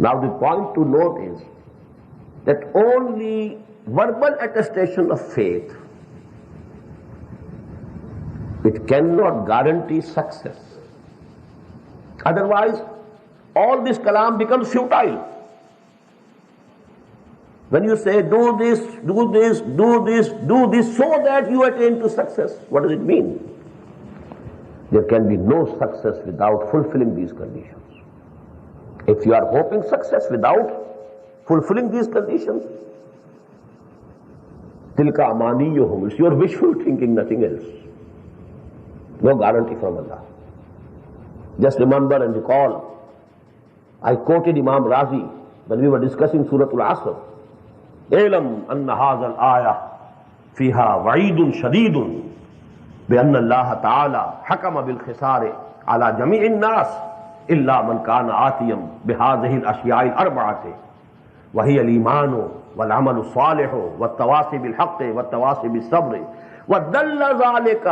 Now the point to note is that only verbal attestation of faith, it cannot guarantee success. Otherwise, all this kalam becomes futile. When you say, do this, do this, do this, do this, so that you attain to success, what does it mean? There can be no success without fulfilling these conditions. If you are hoping success without fulfilling these conditions, tilka amaniyuhum, it's your wishful thinking, nothing else. No guarantee from Allah. Just remember and recall, I quoted Imam Razi when we were discussing Surah Al-Asr. اعلم ان هذا الآية فيها وعيد شديد بأن الله تعالى حكم بالخسار على جميع الناس إلا من كان آتيا بهذه الأشياء الأربعة وهي الإيمان والعمل الصالح والتواصي بالحق والتواصي بالصبر ودل ذلك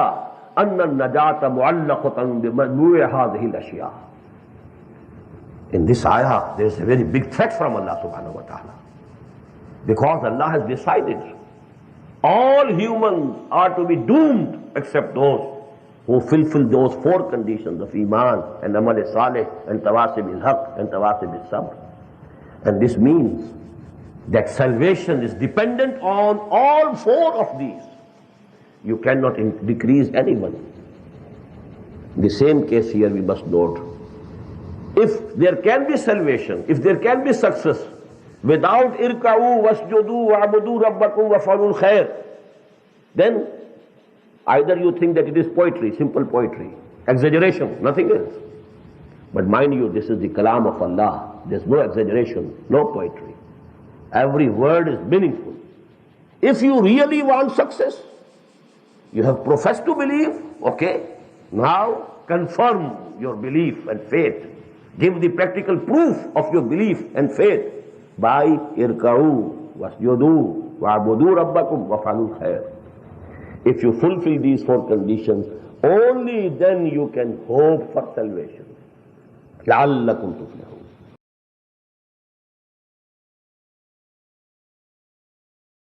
أن النجاة معلقة بمجموع هذه الأشياء. In this ayah there is a very big threat from Allah subhanahu wa ta'ala, because Allah has decided all humans are to be doomed except those who fulfill those four conditions of Iman and Amal Saleh and Tawasi bil Haq and Tawasi bil Sabr. And this means that salvation is dependent on all four of these. You cannot decrease anyone. In the same case here we must note, if there can be salvation, if there can be success without irka'u wasjudu wa'budu rabbakum waf'alul khair, then either you think that it is poetry, simple poetry, exaggeration, nothing else. But mind you, this is the kalam of Allah. There's no exaggeration, no poetry. Every word is meaningful. If you really want success, you have professed to believe, okay, now confirm your belief and faith. Give the practical proof of your belief and faith by irka'u wasjudu wa'budu rabbakum waf'alul khair. If you fulfill these four conditions, only then you can hope for salvation. لَعَلَّكُمْ تُفْلِحُونَ.